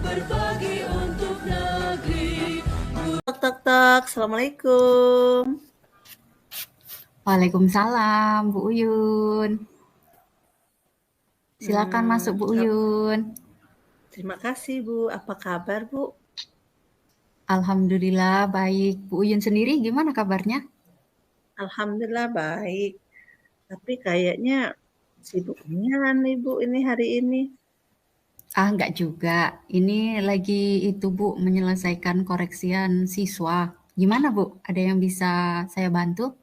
berbagi untuk negeri. Tek tek tek, assalamualaikum. Waalaikumsalam, Bu Uyun. Silakan masuk, Bu Uyun. Terima kasih, Bu. Apa kabar, Bu? Alhamdulillah baik. Bu Uyun sendiri gimana kabarnya? Alhamdulillah baik. Tapi kayaknya sibuknya nih, Bu, ini hari ini. Enggak juga. Ini lagi itu, Bu, menyelesaikan koreksian siswa. Gimana, Bu? Ada yang bisa saya bantu?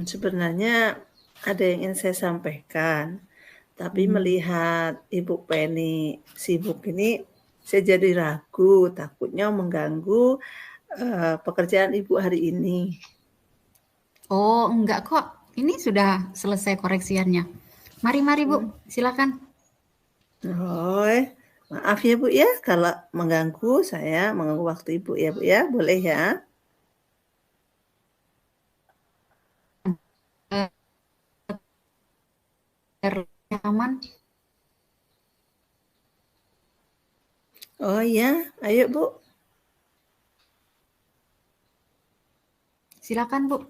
Sebenarnya ada yang ingin saya sampaikan. Tapi melihat Ibu Penny sibuk ini, saya jadi ragu, takutnya mengganggu pekerjaan Ibu hari ini. Oh, enggak kok. Ini sudah selesai koreksiannya. Mari, Bu. Silakan. Oh, maaf ya Bu ya, kalau mengganggu waktu Ibu ya Bu ya, boleh ya? Aman. Oh iya, ayo Bu. Silakan, Bu.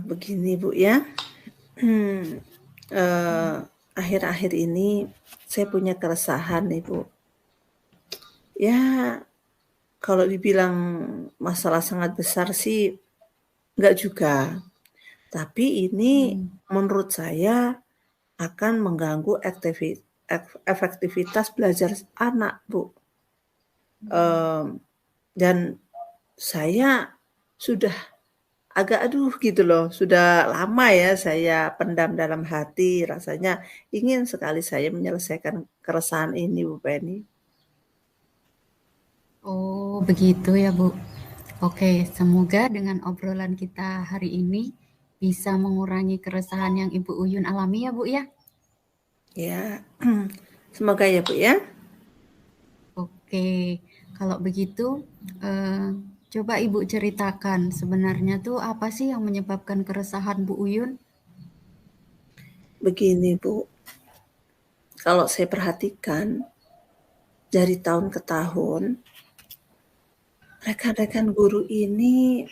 Begini Bu ya, akhir-akhir ini saya punya keresahan nih Bu. Ya, kalau dibilang masalah sangat besar sih, enggak juga. Tapi ini menurut saya akan mengganggu efektivitas belajar anak, Bu. Dan saya sudah agak gitu loh, sudah lama ya saya pendam dalam hati, rasanya ingin sekali saya menyelesaikan keresahan ini, Bu Penny. Oh, begitu ya, Bu. Oke, semoga dengan obrolan kita hari ini bisa mengurangi keresahan yang Ibu Uyun alami ya, Bu ya. Ya, semoga ya Bu ya. Oke, kalau begitu coba Ibu ceritakan sebenarnya tuh apa sih yang menyebabkan keresahan Bu Uyun? Begini Bu, kalau saya perhatikan dari tahun ke tahun, rekan-rekan guru ini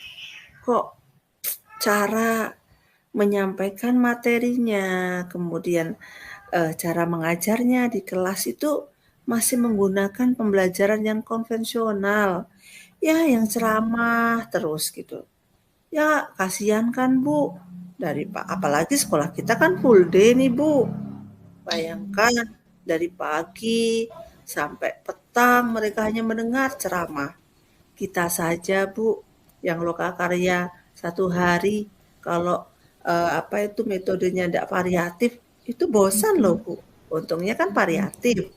kok cara menyampaikan materinya, kemudian cara mengajarnya di kelas itu masih menggunakan pembelajaran yang konvensional. Ya, yang ceramah terus gitu. Ya, kasihan kan Bu. Apalagi sekolah kita kan full day nih Bu. Bayangkan dari pagi sampai petang mereka hanya mendengar ceramah. Kita saja Bu, yang lokakarya 1 hari kalau metodenya tidak variatif, itu bosan loh Bu. Untungnya kan variatif.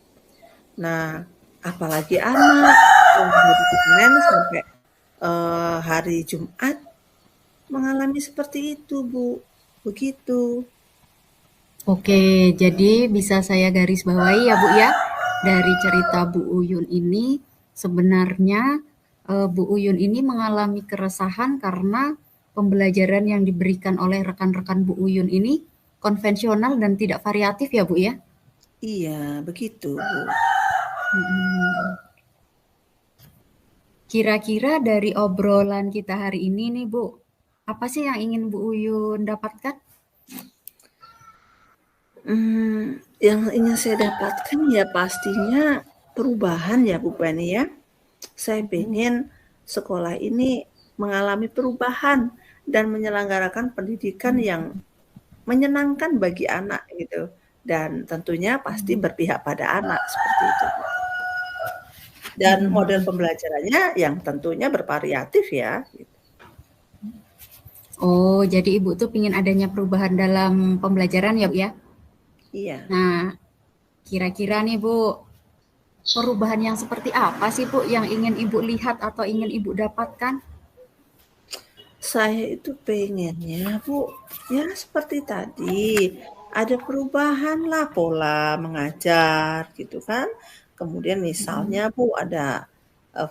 Nah, apalagi anak yang dari Senin sampai hari Jumat mengalami seperti itu Bu. Begitu. Oke, jadi bisa saya garis bawahi ya Bu ya, dari cerita Bu Uyun ini sebenarnya Bu Uyun ini mengalami keresahan karena pembelajaran yang diberikan oleh rekan-rekan Bu Uyun ini konvensional dan tidak variatif ya Bu ya? Iya, begitu Bu. Kira-kira dari obrolan kita hari ini nih Bu, apa sih yang ingin Bu Uyun dapatkan? Yang ingin saya dapatkan ya pastinya perubahan ya Bu Penny ya. Saya pengen sekolah ini mengalami perubahan dan menyelenggarakan pendidikan yang menyenangkan bagi anak gitu. Dan tentunya pasti berpihak pada anak seperti itu. Dan model pembelajarannya yang tentunya bervariatif ya. Oh, jadi Ibu tuh ingin adanya perubahan dalam pembelajaran ya Bu ya? Iya. Nah, kira-kira nih Bu, perubahan yang seperti apa sih Bu yang ingin Ibu lihat atau ingin Ibu dapatkan? Saya itu pengennya Bu, ya seperti tadi, ada perubahan lah pola mengajar gitu kan. Kemudian misalnya Bu ada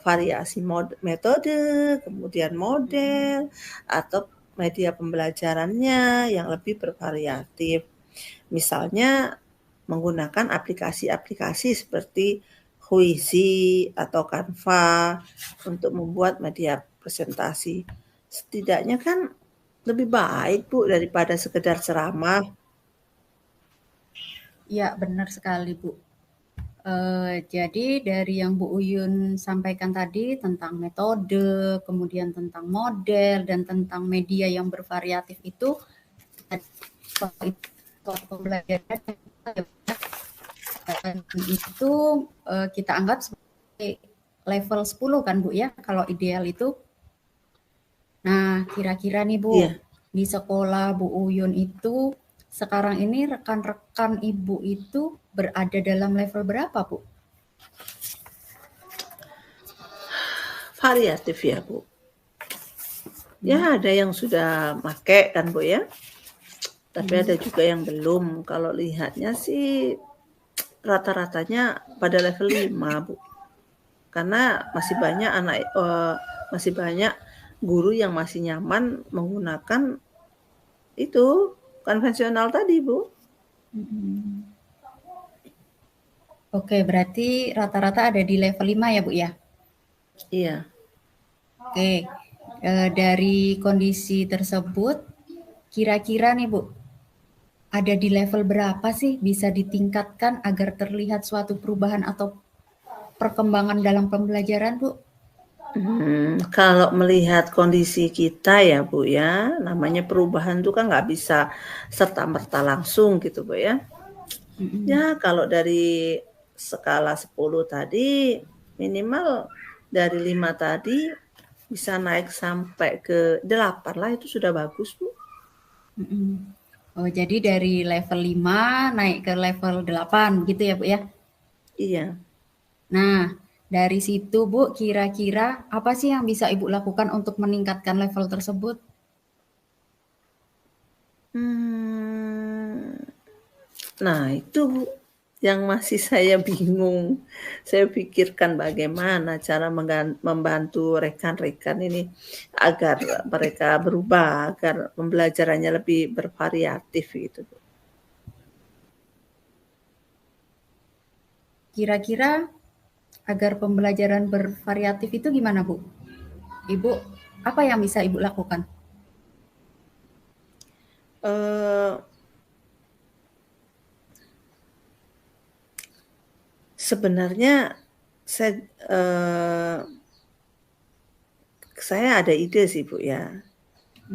variasi metode, kemudian model, atau media pembelajarannya yang lebih bervariatif. Misalnya menggunakan aplikasi-aplikasi seperti Huizi atau Canva untuk membuat media presentasi. Setidaknya kan lebih baik, Bu, daripada sekedar ceramah. Ya, benar sekali, Bu. Jadi dari yang Bu Uyun sampaikan tadi tentang metode, kemudian tentang model, dan tentang media yang bervariatif itu pembelajaran itu kita anggap sebagai level 10 kan Bu ya, kalau ideal itu. Nah, kira-kira nih Bu, Iya. di sekolah Bu Uyun itu sekarang ini rekan-rekan Ibu itu berada dalam level berapa Bu? Variatif ya, Bu. Ya, ada yang sudah make kan, Bu ya. Tapi ada juga yang belum. Kalau lihatnya sih rata-ratanya pada level 5, Bu. Karena masih banyak guru yang masih nyaman menggunakan itu konvensional tadi, Bu. Oke, berarti rata-rata ada di level 5 ya Bu ya? Iya. Oke, dari kondisi tersebut, kira-kira nih Bu, ada di level berapa sih bisa ditingkatkan agar terlihat suatu perubahan atau perkembangan dalam pembelajaran Bu? Kalau melihat kondisi kita ya Bu ya, namanya perubahan itu kan nggak bisa serta-merta langsung gitu Bu ya. Ya kalau dari skala 10 tadi, minimal dari 5 tadi bisa naik sampai ke 8 lah, itu sudah bagus Bu. Oh, jadi dari level 5 naik ke level 8 gitu ya Bu ya? Iya. Nah, dari situ Bu, kira-kira apa sih yang bisa Ibu lakukan untuk meningkatkan level tersebut? Nah itu Bu, yang masih saya bingung. Saya pikirkan bagaimana cara membantu rekan-rekan ini agar mereka berubah, agar pembelajarannya lebih bervariatif gitu Bu. Kira-kira agar pembelajaran bervariatif itu gimana Bu? Ibu, apa yang bisa Ibu lakukan? Sebenarnya saya ada ide sih Bu ya.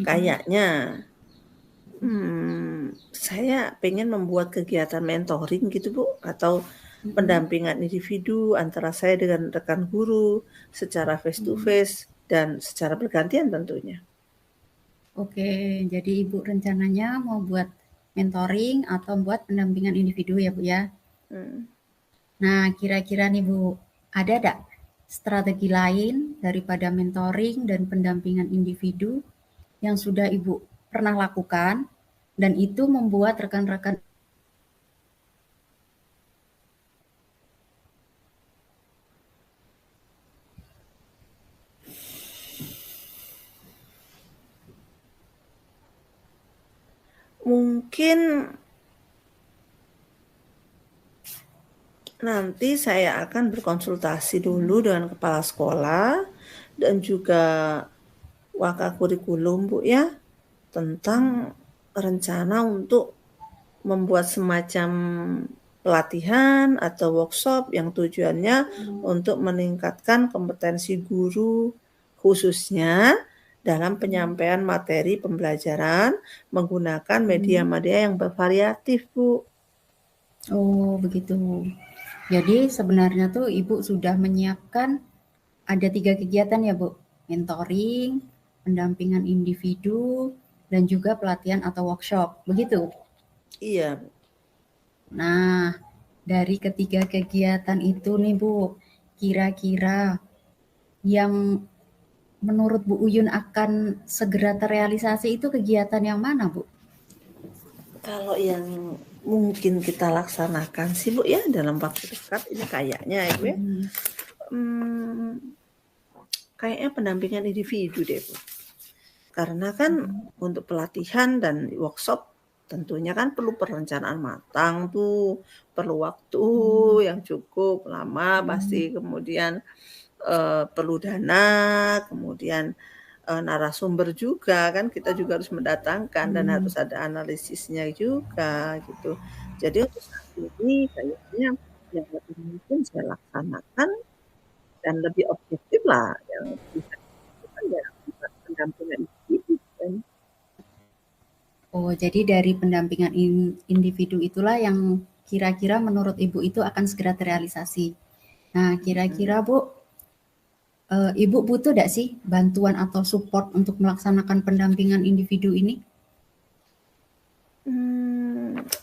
Kayaknya saya pengen membuat kegiatan mentoring gitu Bu, atau pendampingan individu antara saya dengan rekan guru secara face to face dan secara bergantian tentunya. Oke, jadi Ibu rencananya mau buat mentoring atau buat pendampingan individu ya Bu ya? Nah, kira-kira nih Bu, ada nggak strategi lain daripada mentoring dan pendampingan individu yang sudah Ibu pernah lakukan dan itu membuat rekan-rekan Mungkin nanti saya akan berkonsultasi dulu dengan kepala sekolah dan juga wakakurikulum Bu ya, tentang rencana untuk membuat semacam pelatihan atau workshop yang tujuannya untuk meningkatkan kompetensi guru, khususnya dalam penyampaian materi pembelajaran menggunakan media-media yang bervariatif, Bu. Oh, begitu. Jadi sebenarnya tuh Ibu sudah menyiapkan ada 3 kegiatan ya Bu, mentoring, pendampingan individu, dan juga pelatihan atau workshop, begitu? Iya. Nah, dari ketiga kegiatan itu nih Bu, kira-kira yang menurut Bu Uyun akan segera terrealisasi itu kegiatan yang mana Bu? Kalau yang mungkin kita laksanakan sih Bu ya dalam waktu dekat ini kayaknya ya Bu ya. Kayaknya pendampingan individu deh Bu. Karena kan untuk pelatihan dan workshop tentunya kan perlu perencanaan matang tuh, perlu waktu Hmm. yang cukup lama pasti, Hmm. kemudian perlu dana, kemudian narasumber juga kan kita juga harus mendatangkan dan Hmm. harus ada analisisnya juga gitu. Jadi untuk saat ini kayaknya yang lebih mungkin saya laksanakan dan lebih objektif lah yang bisa dilakukan ya pendampingan individu kan. Oh, jadi dari pendampingan individu itulah yang kira-kira menurut Ibu itu akan segera terrealisasi. Nah, kira-kira Mhm. Bu, Ibu butuh nggak sih bantuan atau support untuk melaksanakan pendampingan individu ini?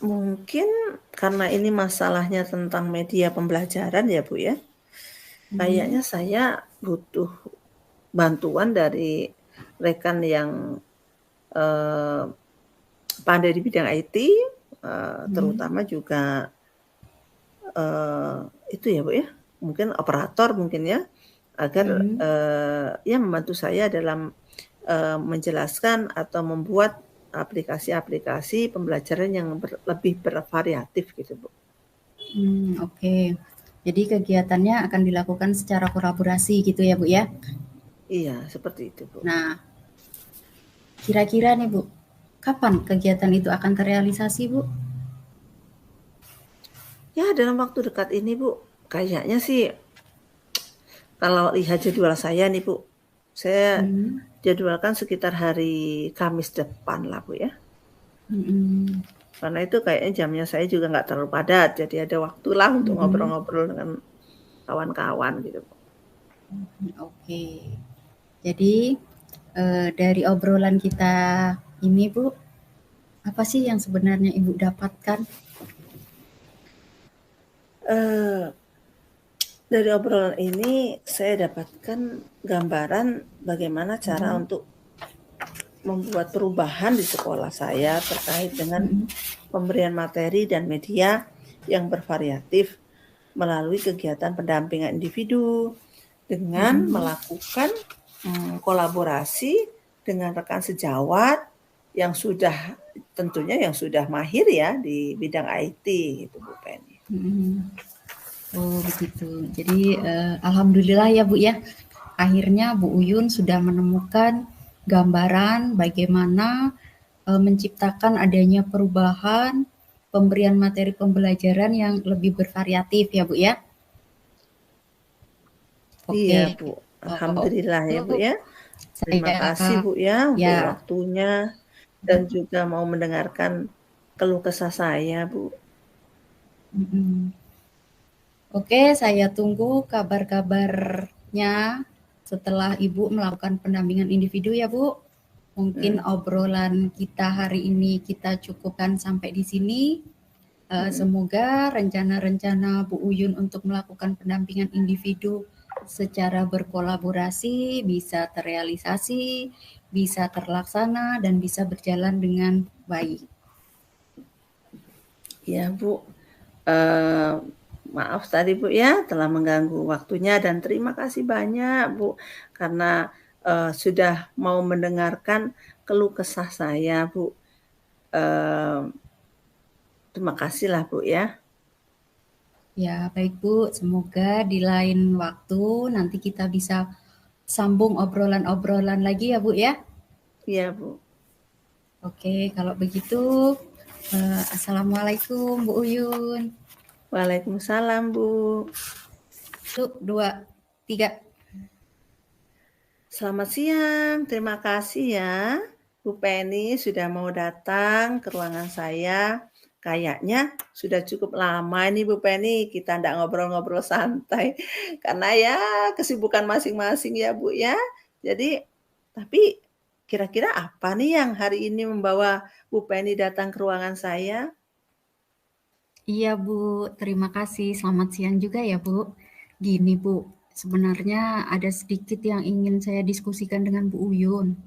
Mungkin karena ini masalahnya tentang media pembelajaran ya Bu ya, Hmm. kayaknya saya butuh bantuan dari rekan yang eee, pandai di bidang IT, Hmm. terutama juga, itu ya Bu ya, mungkin operator mungkin ya, agar, Hmm. ya membantu saya dalam, menjelaskan atau membuat aplikasi-aplikasi pembelajaran yang lebih bervariatif gitu Bu. Oke. Jadi kegiatannya akan dilakukan secara kolaborasi gitu ya Bu ya? Iya, seperti itu Bu. Nah, kira-kira nih Bu, kapan kegiatan itu akan terrealisasi Bu? Ya dalam waktu dekat ini Bu, kayaknya sih kalau lihat jadwal saya nih Bu, saya Hmm. jadwalkan sekitar hari Kamis depan lah Bu ya. Hmm. Karena itu kayaknya jamnya saya juga nggak terlalu padat, jadi ada waktulah untuk Hmm. ngobrol-ngobrol dengan kawan-kawan gitu Bu. Oke. Jadi dari obrolan kita ini Bu, apa sih yang sebenarnya Ibu dapatkan? Eee, dari obrolan ini saya dapatkan gambaran bagaimana cara Hmm. untuk membuat perubahan di sekolah saya terkait dengan Hmm. pemberian materi dan media yang bervariatif melalui kegiatan pendampingan individu dengan Hmm. melakukan kolaborasi dengan rekan sejawat yang sudah tentunya yang sudah mahir ya di bidang IT gitu Bu Penny. Hmm. Oh begitu. Jadi alhamdulillah ya Bu ya, akhirnya Bu Uyun sudah menemukan gambaran bagaimana menciptakan adanya perubahan pemberian materi pembelajaran yang lebih bervariatif ya Bu ya. Iya Oke, Bu, kalau alhamdulillah ya Bu itu ya. Terima saya kasih Bu ya untuk ya. waktunya dan juga mau mendengarkan keluh kesah saya Bu. mm, Oke, saya tunggu kabar-kabarnya setelah Ibu melakukan pendampingan individu ya Bu. Mungkin Hmm, obrolan kita hari ini kita cukupkan sampai di sini. hmm. Semoga rencana-rencana Bu Uyun untuk melakukan pendampingan individu secara berkolaborasi bisa terrealisasi, bisa terlaksana, dan bisa berjalan dengan baik. Iya Bu, eee, maaf tadi Bu ya telah mengganggu waktunya dan terima kasih banyak Bu karena, sudah mau mendengarkan keluh kesah saya Bu. Eee, terima kasihlah Bu ya. Ya, baik Bu. Semoga di lain waktu nanti kita bisa sambung obrolan-obrolan lagi ya Bu ya. Iya Bu. Oke, kalau begitu, Assalamualaikum Bu Uyun. Waalaikumsalam Bu. 1, 2, 3. Selamat siang, terima kasih ya Bu Penny sudah mau datang ke ruangan saya. Kayaknya sudah cukup lama ini Bu Penny kita ndak ngobrol-ngobrol santai karena ya kesibukan masing-masing ya Bu ya. Jadi tapi kira-kira apa nih yang hari ini membawa Bu Penny datang ke ruangan saya? Iya Bu, terima kasih. Selamat siang juga ya Bu. Gini Bu, sebenarnya ada sedikit yang ingin saya diskusikan dengan Bu Uyun.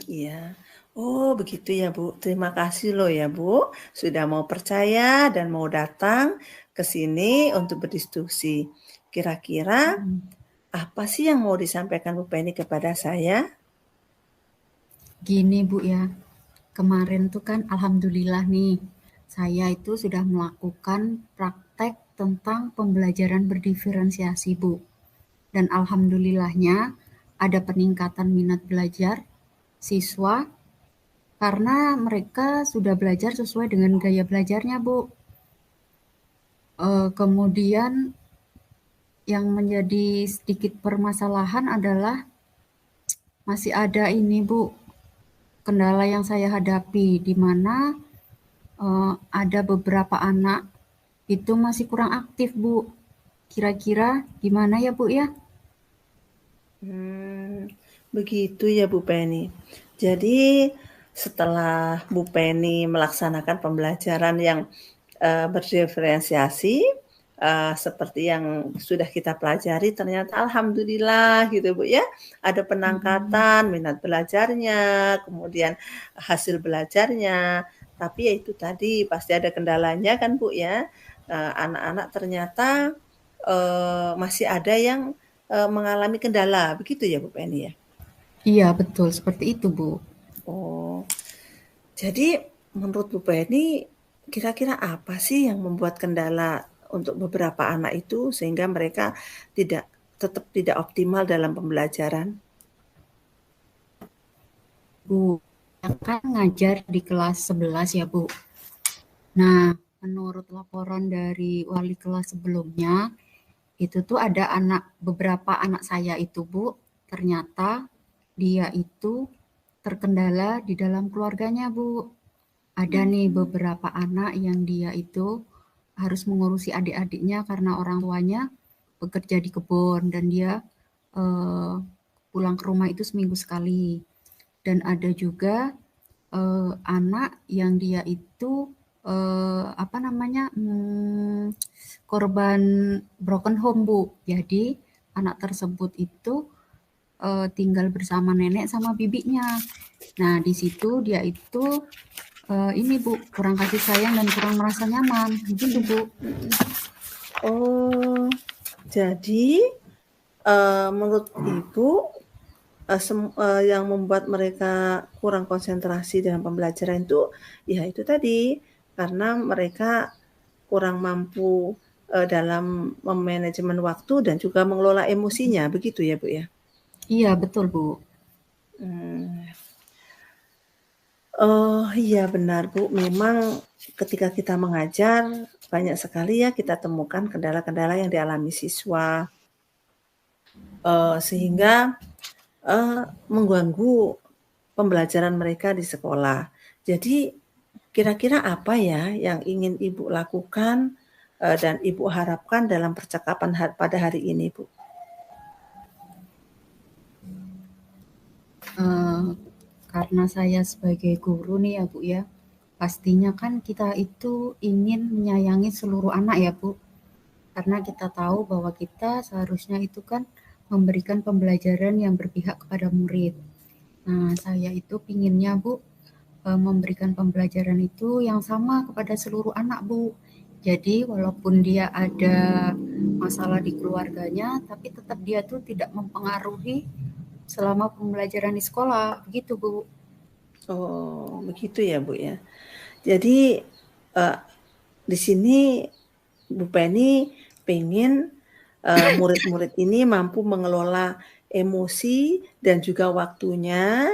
Iya. Oh, begitu ya, Bu. Terima kasih loh ya, Bu, sudah mau percaya dan mau datang ke sini untuk berdiskusi. Kira-kira apa sih yang mau disampaikan Bu Penny kepada saya? Gini Bu ya, kemarin tuh kan alhamdulillah nih, saya itu sudah melakukan praktek tentang pembelajaran berdiferensiasi, Bu. Dan alhamdulillahnya ada peningkatan minat belajar siswa karena mereka sudah belajar sesuai dengan gaya belajarnya, Bu. Kemudian yang menjadi sedikit permasalahan adalah masih ada ini, Bu, kendala yang saya hadapi, di mana ada beberapa anak itu masih kurang aktif, Bu. Kira-kira gimana ya, Bu, ya? Begitu ya Bu Penny. Jadi setelah Bu Penny melaksanakan pembelajaran yang berdiferensiasi seperti yang sudah kita pelajari, ternyata alhamdulillah gitu Bu ya, ada peningkatan minat belajarnya, kemudian hasil belajarnya. Tapi ya itu tadi pasti ada kendalanya kan Bu ya. Anak-anak ternyata masih ada yang mengalami kendala, begitu ya Bu Penny ya? Iya, betul. Seperti itu, Bu. Oh, jadi menurut Bu Penny, kira-kira apa sih yang membuat kendala untuk beberapa anak itu sehingga mereka tetap tidak optimal dalam pembelajaran? Bu, saya kan ngajar di kelas 11 ya, Bu. Nah, menurut laporan dari wali kelas sebelumnya, itu tuh ada beberapa anak saya itu, Bu, ternyata dia itu terkendala di dalam keluarganya, Bu. Ada nih beberapa anak yang dia itu harus mengurusi adik-adiknya karena orang tuanya bekerja di kebun dan dia pulang ke rumah itu seminggu sekali. Dan ada juga anak yang dia itu korban broken home, Bu. Jadi anak tersebut itu tinggal bersama nenek sama bibinya. Nah, di situ dia itu ini Bu, kurang kasih sayang dan kurang merasa nyaman, gitu Bu. Oh, jadi menurut Ibu yang membuat mereka kurang konsentrasi dalam pembelajaran itu, ya itu tadi, karena mereka kurang mampu dalam memanajemen waktu dan juga mengelola emosinya, begitu ya Bu ya? Iya, betul Bu. Oh iya benar Bu, memang ketika kita mengajar banyak sekali ya kita temukan kendala-kendala yang dialami siswa sehingga mengganggu pembelajaran mereka di sekolah. Jadi kira-kira apa ya yang ingin Ibu lakukan dan Ibu harapkan dalam percakapan pada hari ini, Bu? Karena saya sebagai guru nih ya Bu ya, pastinya kan kita itu ingin menyayangi seluruh anak ya Bu. Karena kita tahu bahwa kita seharusnya itu kan memberikan pembelajaran yang berpihak kepada murid. Nah, saya itu pinginnya Bu, memberikan pembelajaran itu yang sama kepada seluruh anak Bu. Jadi walaupun dia ada masalah di keluarganya, tapi tetap dia tuh tidak mempengaruhi selama pembelajaran di sekolah, begitu Bu. Oh, begitu ya Bu ya. Jadi di sini Bu Penny pengen murid-murid ini mampu mengelola emosi dan juga waktunya,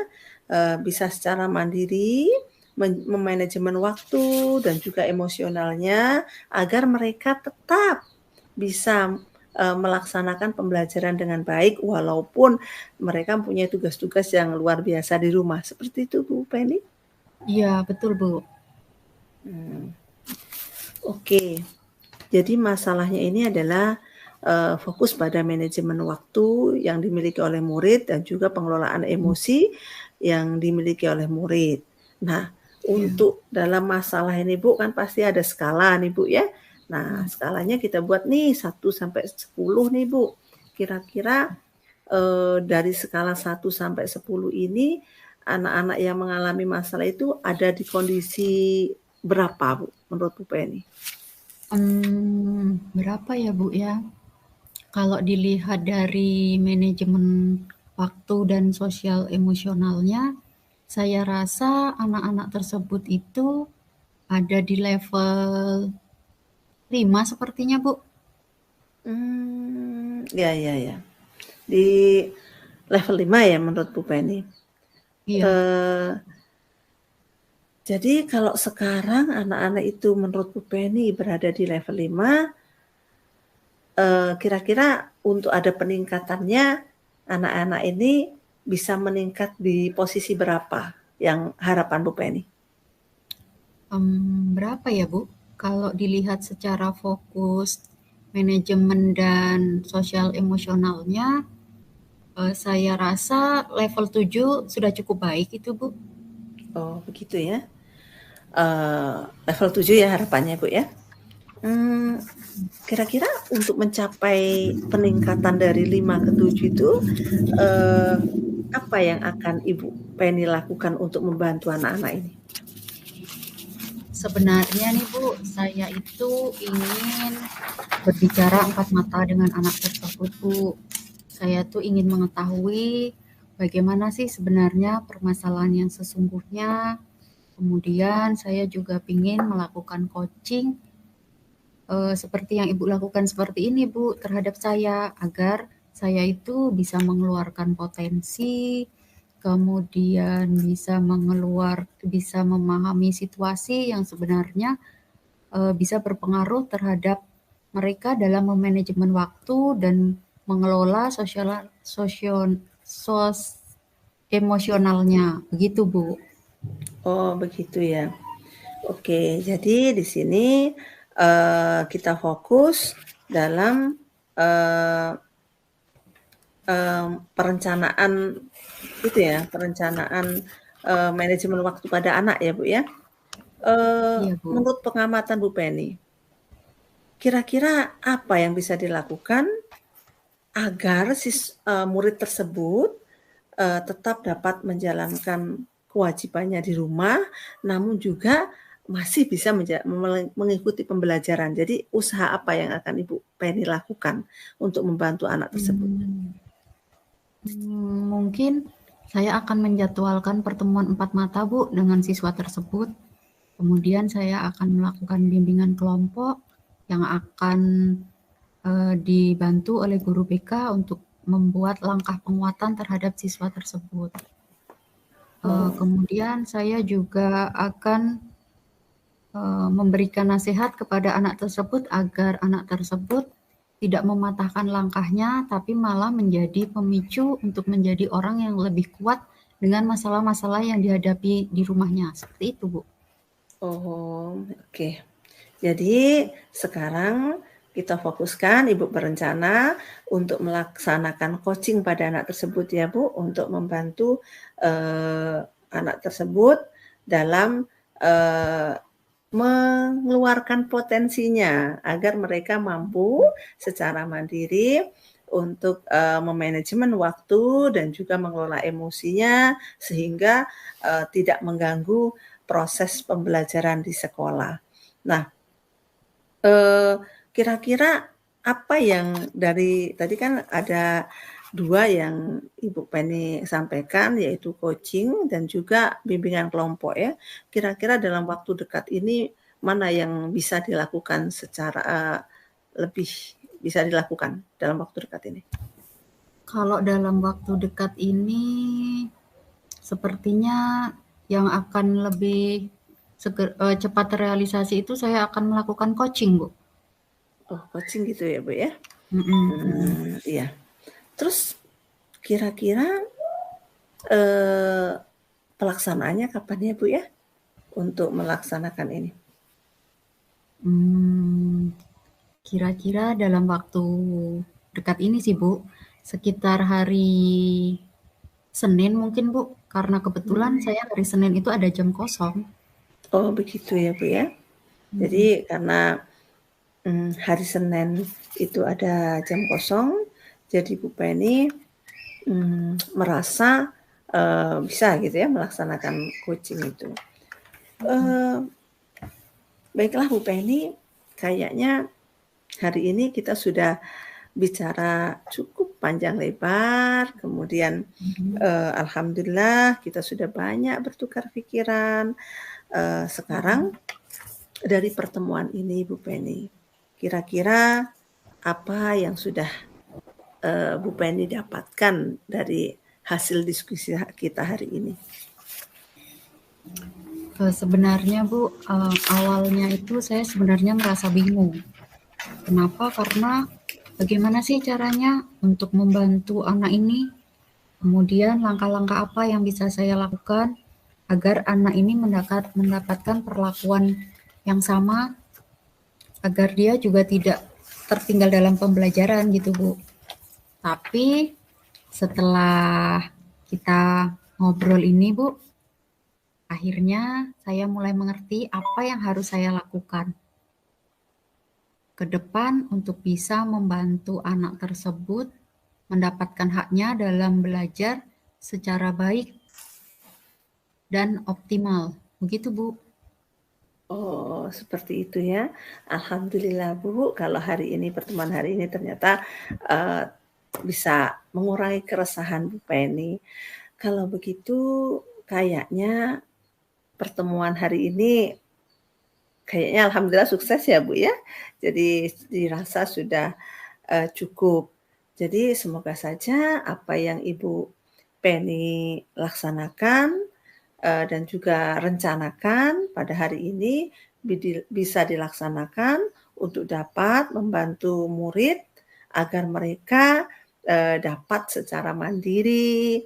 bisa secara mandiri, memanajemen waktu dan juga emosionalnya agar mereka tetap bisa melaksanakan pembelajaran dengan baik walaupun mereka punya tugas-tugas yang luar biasa di rumah. Seperti itu Bu Penny? Iya, betul Bu. Oke. Jadi masalahnya ini adalah fokus pada manajemen waktu yang dimiliki oleh murid dan juga pengelolaan emosi yang dimiliki oleh murid. Nah, untuk dalam masalah ini Bu kan pasti ada skala nih Bu ya. Nah, skalanya kita buat nih 1 sampai 10 nih Bu. Kira-kira dari skala 1 sampai 10 ini anak-anak yang mengalami masalah itu ada di kondisi berapa Bu menurut Bu Penny? Berapa ya Bu ya? Kalau dilihat dari manajemen waktu dan sosial emosionalnya, Saya rasa anak-anak tersebut itu ada di level 5 sepertinya, Bu. Ya, ya, ya. Di level 5 ya menurut Bu Penny. Iya. Eh, jadi kalau sekarang anak-anak itu menurut Bu Penny berada di level 5, kira-kira untuk ada peningkatannya, anak-anak ini bisa meningkat di posisi berapa yang harapan Bu Penny? Berapa ya, Bu? Kalau dilihat secara fokus manajemen dan sosial emosionalnya, saya rasa level 7 sudah cukup baik itu, Bu. Oh, begitu ya. Level 7 ya harapannya, Bu ya. Kira-kira untuk mencapai peningkatan dari 5 ke 7 itu, apa yang akan Ibu Penny lakukan untuk membantu anak-anak ini? Sebenarnya nih, Bu, saya itu ingin berbicara empat mata dengan anak tersebut, Bu. Saya tuh ingin mengetahui bagaimana sih sebenarnya permasalahan yang sesungguhnya. Kemudian saya juga ingin melakukan coaching seperti yang Ibu lakukan seperti ini, Bu, terhadap saya agar saya itu bisa mengeluarkan potensi, kemudian bisa memahami situasi yang sebenarnya bisa berpengaruh terhadap mereka dalam memanajemen waktu dan mengelola emosionalnya, begitu Bu. Oh, begitu ya. Oke, jadi di sini kita fokus dalam perencanaan itu ya, perencanaan manajemen waktu pada anak ya, Bu ya. Iya Bu. Menurut pengamatan Bu Penny, kira-kira apa yang bisa dilakukan agar murid tersebut tetap dapat menjalankan kewajibannya di rumah, namun juga masih bisa mengikuti pembelajaran. Jadi usaha apa yang akan Ibu Penny lakukan untuk membantu anak tersebut? Mungkin saya akan menjadwalkan pertemuan empat mata Bu dengan siswa tersebut. Kemudian saya akan melakukan bimbingan kelompok yang akan dibantu oleh guru BK untuk membuat langkah penguatan terhadap siswa tersebut. Kemudian saya juga akan memberikan nasihat kepada anak tersebut agar anak tersebut tidak mematahkan langkahnya, tapi malah menjadi pemicu untuk menjadi orang yang lebih kuat dengan masalah-masalah yang dihadapi di rumahnya. Seperti itu, Bu. Oh, oke. Jadi sekarang kita fokuskan, Ibu berencana untuk melaksanakan coaching pada anak tersebut ya Bu, untuk membantu anak tersebut dalam mengeluarkan potensinya agar mereka mampu secara mandiri untuk memanajemen waktu dan juga mengelola emosinya sehingga tidak mengganggu proses pembelajaran di sekolah. Nah, kira-kira apa yang dari tadi kan ada 2 yang Ibu Penny sampaikan, yaitu coaching dan juga bimbingan kelompok ya. Kira-kira dalam waktu dekat ini mana yang bisa dilakukan secara lebih bisa dilakukan dalam waktu dekat ini? Kalau dalam waktu dekat ini, sepertinya yang akan lebih cepat terrealisasi itu saya akan melakukan coaching, Bu. Oh, coaching gitu ya, Bu ya? Iya. Terus kira-kira pelaksanaannya kapan ya, Bu ya? Untuk melaksanakan ini? Kira-kira dalam waktu dekat ini sih, Bu. Sekitar hari Senin mungkin, Bu. Karena kebetulan saya hari Senin itu ada jam kosong. Oh, begitu ya, Bu ya. Jadi karena hari Senin itu ada jam kosong, jadi Bu Penny merasa bisa gitu ya melaksanakan coaching itu. Baiklah Bu Penny, kayaknya hari ini kita sudah bicara cukup panjang lebar, kemudian alhamdulillah kita sudah banyak bertukar pikiran. Sekarang dari pertemuan ini Bu Penny, kira-kira apa yang sudah Bu Penny dapatkan dari hasil diskusi kita hari ini? Sebenarnya Bu, awalnya itu saya sebenarnya merasa bingung. Kenapa? Karena bagaimana sih caranya untuk membantu anak ini? Kemudian langkah-langkah apa yang bisa saya lakukan agar anak ini mendapatkan perlakuan yang sama, agar dia juga tidak tertinggal dalam pembelajaran gitu Bu. Tapi setelah kita ngobrol ini Bu, akhirnya saya mulai mengerti apa yang harus saya lakukan ke depan untuk bisa membantu anak tersebut mendapatkan haknya dalam belajar secara baik dan optimal. Begitu Bu. Oh, seperti itu ya. Alhamdulillah Bu, kalau hari ini, pertemuan hari ini ternyata bisa mengurangi keresahan Bu Penny. Kalau begitu kayaknya pertemuan hari ini kayaknya alhamdulillah sukses ya Bu ya. Jadi dirasa sudah cukup. Jadi semoga saja apa yang Ibu Penny laksanakan dan juga rencanakan pada hari ini bisa dilaksanakan untuk dapat membantu murid agar mereka dapat secara mandiri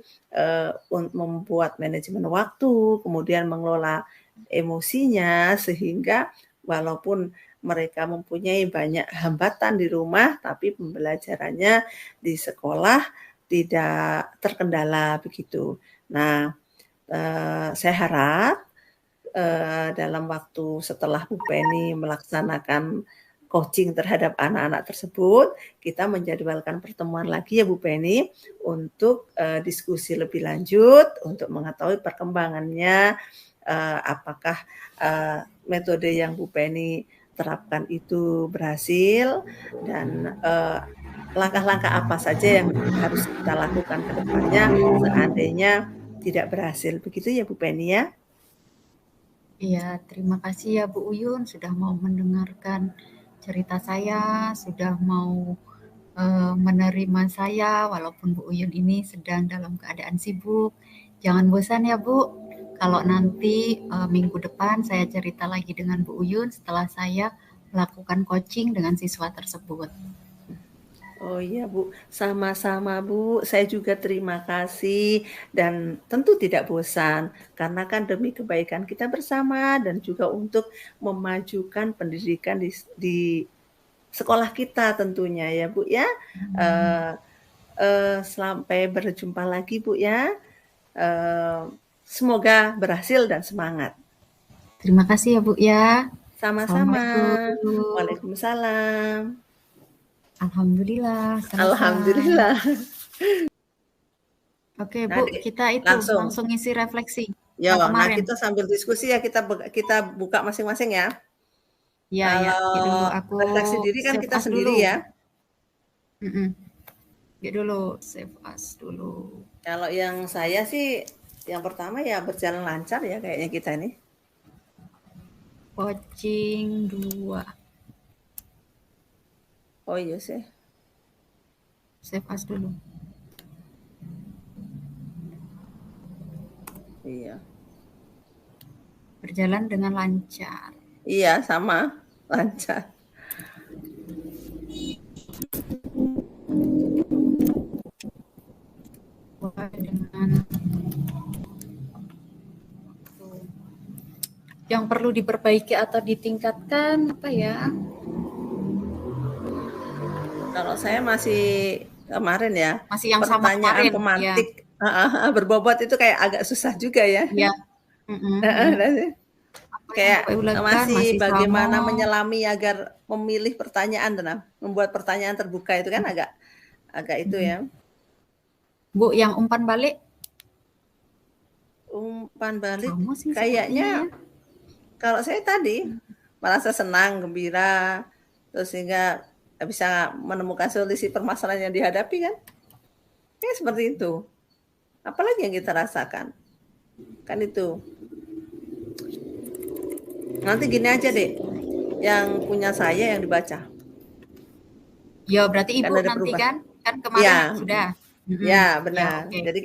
membuat manajemen waktu, kemudian mengelola emosinya, sehingga walaupun mereka mempunyai banyak hambatan di rumah, tapi pembelajarannya di sekolah tidak terkendala begitu. Nah, saya harap dalam waktu setelah Bu Penny melaksanakan coaching terhadap anak-anak tersebut, kita menjadwalkan pertemuan lagi ya Bu Penny untuk diskusi lebih lanjut untuk mengetahui perkembangannya, apakah metode yang Bu Penny terapkan itu berhasil dan langkah-langkah apa saja yang harus kita lakukan ke depannya seandainya tidak berhasil. Begitu ya Bu Penny ya? Iya, terima kasih ya Bu Uyun sudah mau mendengarkan cerita saya, sudah mau menerima saya walaupun Bu Uyun ini sedang dalam keadaan sibuk. Jangan bosan ya Bu. Kalau nanti minggu depan saya cerita lagi dengan Bu Uyun setelah saya melakukan coaching dengan siswa tersebut. Oh iya Bu, sama-sama Bu. Saya juga terima kasih dan tentu tidak bosan karena kan demi kebaikan kita bersama dan juga untuk memajukan pendidikan di sekolah kita tentunya ya Bu ya. Sampai berjumpa lagi Bu ya. Semoga berhasil dan semangat. Terima kasih ya Bu ya. Sama-sama. Assalamualaikum. Waalaikumsalam. Alhamdulillah. Selesai. Alhamdulillah. Oke Bu, kita itu langsung isi refleksi. Ya, nah kita sambil diskusi ya kita buka masing-masing ya. Iya, ya. Dulu aku refleksi diri kan kita sendiri dulu. ya. Dulu save as dulu. Kalau yang saya sih yang pertama ya berjalan lancar ya kayaknya kita ini. Coaching 2. Oh iya sih. Save as dulu. Iya. Berjalan dengan lancar. Iya, sama. Lancar. Dengan yang perlu diperbaiki atau ditingkatkan apa ya? Kalau saya masih kemarin ya. Masih yang sama kemarin. Pemantik ya. Berbobot itu kayak agak susah juga ya. Iya. Kayak masih bagaimana menyelami agar memilih pertanyaan dan membuat pertanyaan terbuka itu kan agak itu ya. Bu, yang umpan balik? Umpan balik kayaknya kalau saya tadi merasa senang, gembira, terus sehingga bisa menemukan solusi permasalahan yang dihadapi kan. Kayak seperti itu. Apalagi yang kita rasakan. Kan itu. Nanti gini aja deh, yang punya saya yang dibaca. Ya, berarti Kan Ibu ada nanti perubahan. kan kemarin Ya, sudah. ya Ya, benar. oke. Jadi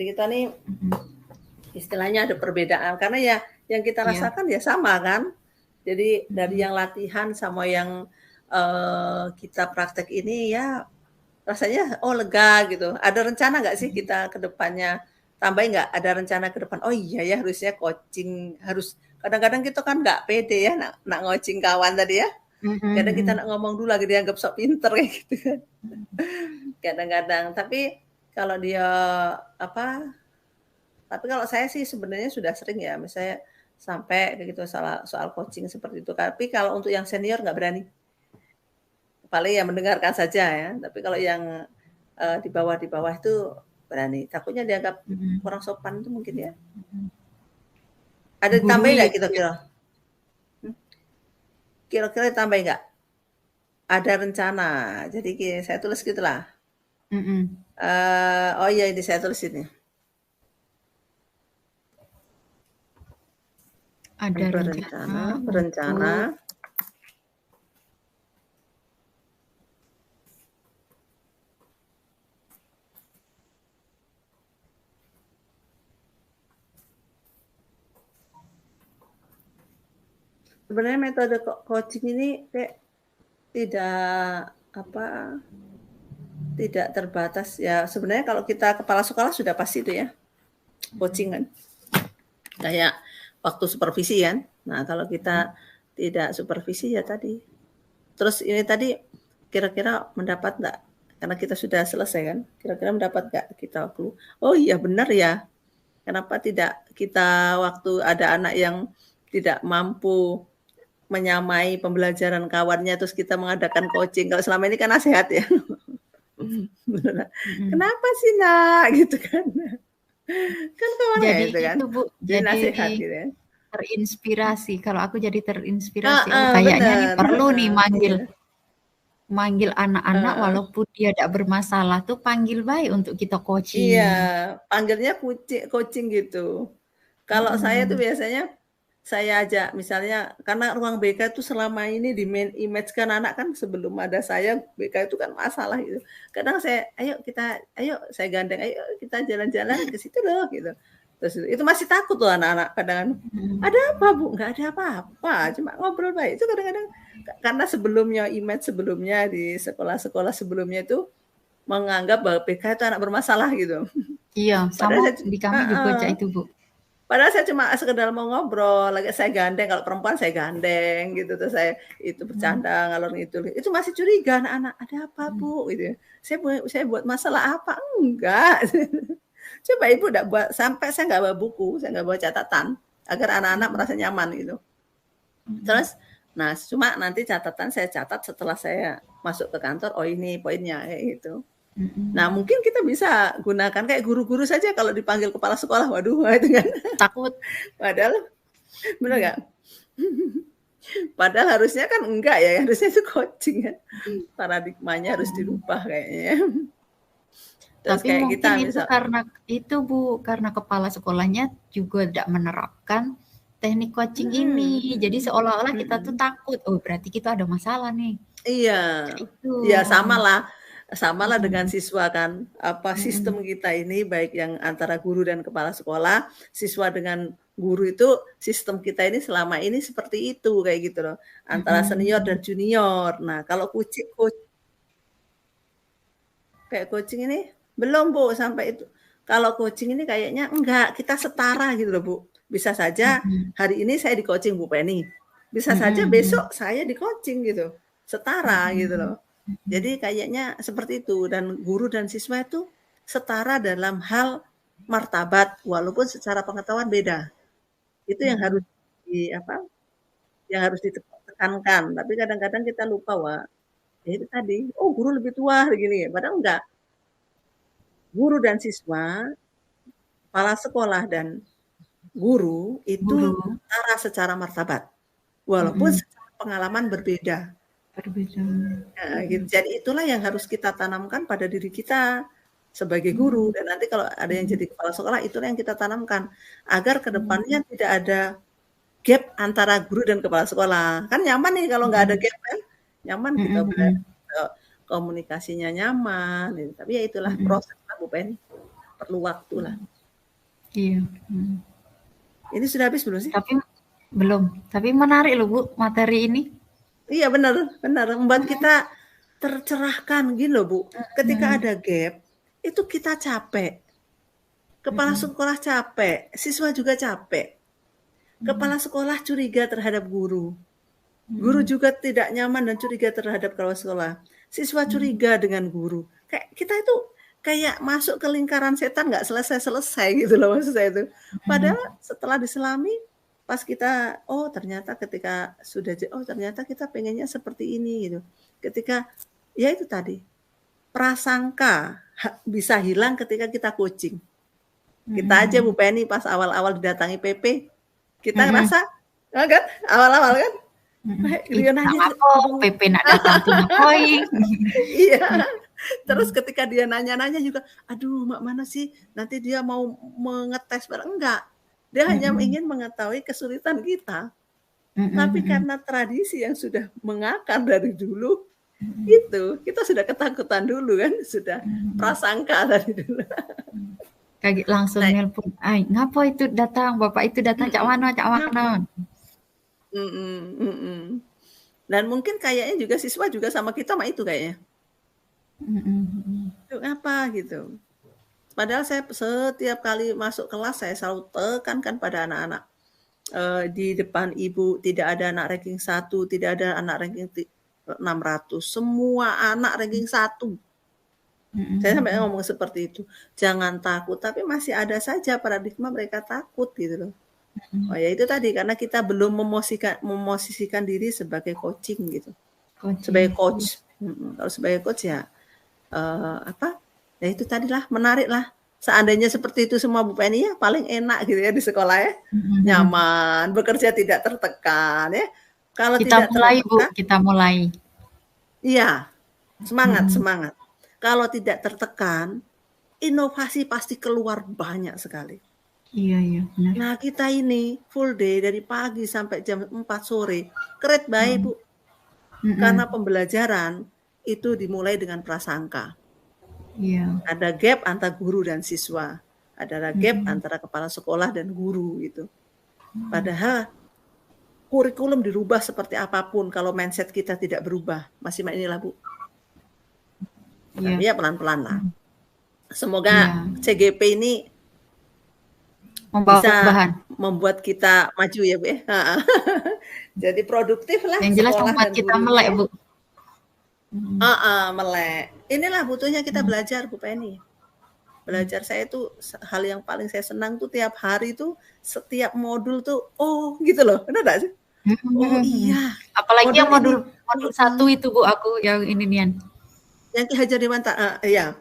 kita nih Mm-mm. istilahnya ada perbedaan karena ya yang kita Iya. rasakan ya sama kan. Jadi dari Mm-mm. yang latihan sama yang kita praktek ini ya rasanya oh lega gitu. Ada rencana nggak sih kita ke depannya tambahin nggak? Ada rencana ke depan? Oh iya ya harusnya coaching harus kadang-kadang kita kan nggak pede ya nak coaching kawan tadi ya. Kadang kita Mm-mm. nak ngomong dulu lagi dianggap sok pinter kayak gitu kan. Kadang-kadang tapi kalau dia apa tapi kalau saya sih sebenarnya sudah sering ya misalnya sampai kayak gitu soal coaching seperti itu. Tapi kalau untuk yang senior nggak berani. Paling ya mendengarkan saja ya. Tapi kalau yang di bawah itu berani. Takutnya dianggap Mm-mm. kurang sopan itu mungkin ya. Mm-mm. Ada ditambahin Gurui ya, nggak Bu, ya? kira-kira? Kira-kira ditambahin nggak? Ada rencana. Jadi saya tulis gitulah. Mm-mm. Oh iya ini saya tulis ini. Ada rencana Berencana untuk sebenarnya metode coaching ini kayak tidak apa tidak terbatas ya sebenarnya kalau kita kepala sekolah sudah pasti itu ya coaching kan kayak waktu supervisi kan nah kalau kita tidak supervisi ya tadi terus ini tadi kira-kira mendapat nggak karena kita sudah selesai kan kira-kira mendapat nggak kita waktu oh iya benar ya kenapa tidak kita waktu ada anak yang tidak mampu menyamai pembelajaran kawannya terus kita mengadakan coaching kalau selama ini kan nasihat ya mm-mm. kenapa sih nak gitu kan kan kawannya Jadi itu kan itu, Bu, jadi jadi nasihat gitu ya terinspirasi. Kalau aku jadi terinspirasi, oh kayaknya nih benar perlu nih manggil iya manggil anak-anak uh, walaupun dia tidak bermasalah tuh panggil baik untuk kita iya coaching. panggilnya coaching gitu kalau saya tuh Mm-mm. biasanya saya ajak misalnya karena ruang BK itu selama ini di main image kan anak kan sebelum ada saya BK itu kan masalah gitu. Kadang saya ayo saya gandeng ayo kita jalan-jalan ke situ loh gitu. Terus itu masih takut tuh anak-anak kadang Mm-mm. ada apa Bu? Nggak ada apa-apa, cuma ngobrol baik. Itu kadang-kadang karena sebelumnya image sebelumnya di sekolah-sekolah sebelumnya itu menganggap bahwa BK itu anak bermasalah gitu. Iya, Padahal sama saya, di kami juga cak itu, Bu. Padahal saya cuma sekedar mau ngobrol, lagi saya gandeng, kalau perempuan saya gandeng gitu, terus saya itu Mm. bercanda ngalor itu masih curiga anak-anak, ada apa Bu? Gitu. Saya buat masalah apa? Enggak. Coba Ibu enggak buat sampai saya nggak bawa buku, saya nggak bawa catatan agar anak-anak merasa nyaman gitu. Mm-mm. Terus, nah cuma nanti catatan saya catat setelah saya masuk ke kantor, oh ini poinnya kayak gitu. Nah Mm-mm. mungkin kita bisa gunakan kayak guru-guru saja kalau dipanggil kepala sekolah, waduh itu kan. Takut. Padahal bener nggak? Padahal harusnya kan enggak ya, harusnya itu coaching kan. Paradigmanya harus Mm. dirubah kayaknya. Terus Tapi kayak kita mungkin itu misal, karena itu, Bu, karena kepala sekolahnya juga tidak menerapkan teknik coaching ini. Jadi seolah-olah kita tuh takut, oh berarti kita ada masalah nih. iya, Kayak itu. ya samalah dengan Mm-mm. siswa kan. Apa Mm-mm. sistem kita ini baik yang antara guru dan kepala sekolah, siswa dengan guru itu sistem kita ini selama ini seperti itu kayak gitu loh. Antara senior dan Mm-mm. junior. Nah, kalau kayak coaching ini belum Bu sampai itu. Kalau coaching ini kayaknya enggak, kita setara gitu loh Bu. Bisa saja Mm-mm. hari ini saya di coaching Bu Penny. Bisa saja Mm-mm. besok saya di coaching gitu. Setara gitu Mm-mm. loh. Jadi kayaknya seperti itu dan guru dan siswa itu setara dalam hal martabat walaupun secara pengetahuan beda. Itu yang harus Mm-mm. di apa? Yang harus ditekankan. Tapi kadang-kadang kita lupa wah, ya itu tadi, oh guru lebih tua gini, padahal enggak. Guru dan siswa, kepala sekolah dan guru itu Guru. setara secara martabat. Walaupun Mm-mm. secara pengalaman berbeda. berbeda. Gitu. Jadi itulah yang harus kita tanamkan pada diri kita sebagai guru, dan nanti kalau ada yang jadi kepala sekolah, itulah yang kita tanamkan agar ke depannya tidak ada gap antara guru dan kepala sekolah. Kan nyaman nih kalau nggak ada gap kan, nyaman kita komunikasinya nyaman. Gitu. Tapi ya itulah proses lah Bu Penny, perlu waktu lah. Iya. Ini sudah habis belum sih? Tapi belum. Tapi menarik loh Bu materi ini. Iya benar, membuat kita tercerahkan gini loh Bu. Ketika ada gap, itu kita capek. Kepala sekolah capek, siswa juga capek. Kepala sekolah curiga terhadap guru. Guru juga tidak nyaman dan curiga terhadap kepala sekolah. Siswa curiga dengan guru. Kayak kita itu kayak masuk ke lingkaran setan nggak selesai-selesai gitu loh maksud saya itu. Padahal setelah diselami, pas kita ternyata ketika sudah ternyata kita pengennya seperti ini gitu. Ketika ya itu tadi prasangka bisa hilang ketika kita coaching. Kita aja Bu Penny pas awal-awal didatangi PP, kita ngerasa kan awal-awal kan dia nanya PP nak datang tuh ngapain. Iya. Terus ketika dia nanya-nanya juga, aduh mak mana sih nanti dia mau mengetes barang, enggak. Dia hanya ingin mengetahui kesulitan kita. Tapi karena tradisi yang sudah mengakar dari dulu, itu kita sudah ketakutan dulu kan, sudah prasangka dari dulu. Kaget langsung nelpon, ngapa itu datang, bapak itu datang, cak mana. Dan mungkin kayaknya juga siswa juga sama kita mah itu kayaknya. Itu apa gitu. Padahal saya setiap kali masuk kelas saya selalu tekankan pada anak-anak. Di depan ibu tidak ada anak ranking 1, tidak ada anak ranking 600. Semua anak ranking 1. Saya sampai ngomong seperti itu. Jangan takut, tapi masih ada saja paradigma mereka takut gitu loh. Oh ya itu tadi karena kita belum memosisikan diri sebagai coaching gitu. Sebagai coach. Kalau sebagai coach ya ya itu tadilah menarik lah. Seandainya seperti itu semua Bu Penny ya paling enak gitu ya di sekolah ya. Nyaman, bekerja tidak tertekan ya. Kalau kita tidak mulai tertekan, Bu, kita mulai. Iya. Semangat. Kalau tidak tertekan, inovasi pasti keluar banyak sekali. Iya, benar. Nah, kita ini full day dari pagi sampai jam 4 sore. Keren baik, Bu. Karena pembelajaran itu dimulai dengan prasangka. Iya. Ada gap antara guru dan siswa. Ada gap antara kepala sekolah dan guru gitu. Padahal kurikulum dirubah seperti apapun kalau mindset kita tidak berubah. Masih inilah, Bu. Tapi ya pelan-pelan lah. Semoga CGP ini bisa membuat kita maju ya Bu ya. Jadi produktif lah. Yang jelas membuat kita melek Bu. Melek. Inilah butuhnya kita belajar Bu Penny. Belajar saya itu hal yang paling saya senang tuh tiap hari tuh setiap modul tuh gitu loh. Benar gak sih? Iya. Apalagi yang modul 1 itu Bu aku yang ini Nian. Yang Ki Hajar Dewantara iya.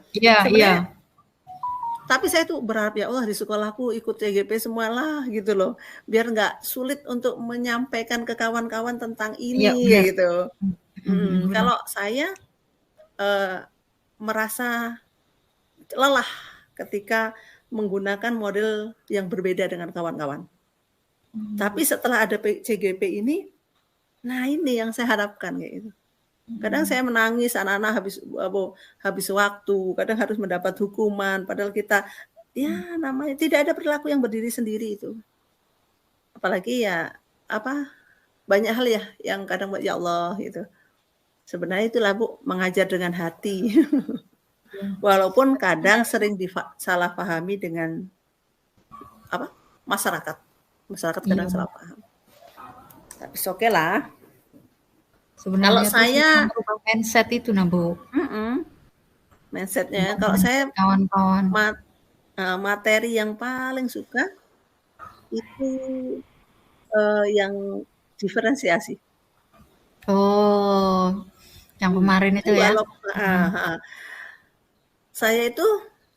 Tapi saya tuh berharap ya Allah di sekolahku ikut CGP semualah gitu loh. Biar nggak sulit untuk menyampaikan ke kawan-kawan tentang ini gitu. Kalau saya merasa lelah ketika menggunakan model yang berbeda dengan kawan-kawan. Tapi setelah ada CGP ini, nah ini yang saya harapkan kayak gitu. Kadang saya menangis, anak-anak habis waktu, kadang harus mendapat hukuman, padahal kita namanya tidak ada perilaku yang berdiri sendiri itu. Apalagi ya banyak hal ya yang kadang ya Allah gitu. Sebenarnya itulah Bu, mengajar dengan hati. Walaupun kadang sering salah pahami dengan masyarakat. Masyarakat kadang salah paham. Tapi oke lah. Sebenarnya kalau saya merubah mindset itu Bu. Mindsetnya. Kalau saya kawan-kawan materi yang paling suka itu yang diferensiasi. Yang kemarin itu ya. Saya itu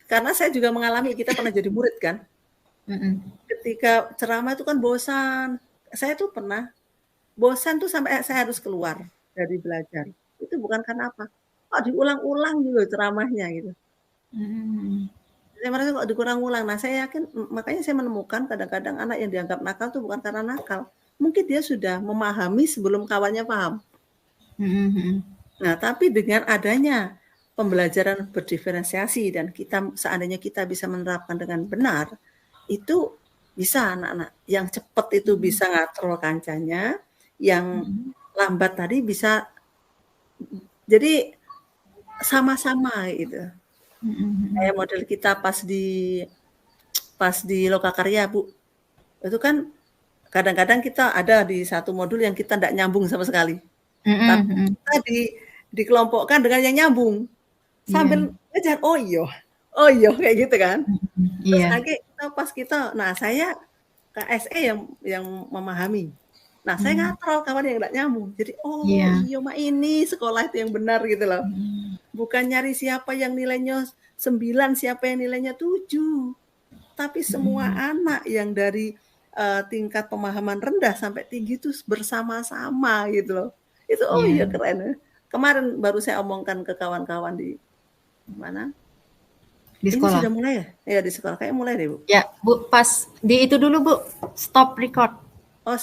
karena saya juga mengalami, kita pernah jadi murid kan. Ketika ceramah itu kan bosan. Saya tuh pernah bosan tuh sampai saya harus keluar dari belajar. Itu bukan karena apa, kok diulang-ulang gitu ceramahnya gitu. Mhm. Saya merasa kok diulang-ulang. Nah, saya yakin makanya saya menemukan kadang-kadang anak yang dianggap nakal tuh bukan karena nakal. Mungkin dia sudah memahami sebelum kawannya paham. Mhm mhm. Nah, tapi dengan adanya pembelajaran berdiferensiasi dan seandainya kita bisa menerapkan dengan benar, itu bisa anak-anak yang cepat itu bisa ngatrol kancanya, yang Mhm. lambat tadi bisa jadi sama-sama gitu. Mhm mhm. Kayak model kita pas di Lokakarya, Bu. Itu kan kadang-kadang kita ada di satu modul yang kita nggak nyambung sama sekali. Mhm Tapi mhm. kita dikelompokkan dengan yang nyambung. Iya. Sambil ngejar, oh iya, kayak gitu kan. Mhm. Terus Iya. akhirnya pas nah saya KSE yang memahami. Nah, saya Mmm. ngatrol kawan yang nggak nyambung. Jadi, oh Iya. iya mah ini sekolah itu yang benar gitu loh. Mhm. Bukan nyari siapa yang nilainya 9, siapa yang nilainya 7. Tapi semua Mhm. anak yang dari tingkat pemahaman rendah sampai tinggi itu bersama-sama gitu loh. Itu oh iya Iya. keren ya. Kemarin baru saya omongkan ke kawan-kawan di mana? Di Ini sekolah? sudah mulai ya? Iya di sekolah, kayaknya mulai deh, Bu. Ya, Bu, pas di itu dulu, Bu. Stop record. Oh,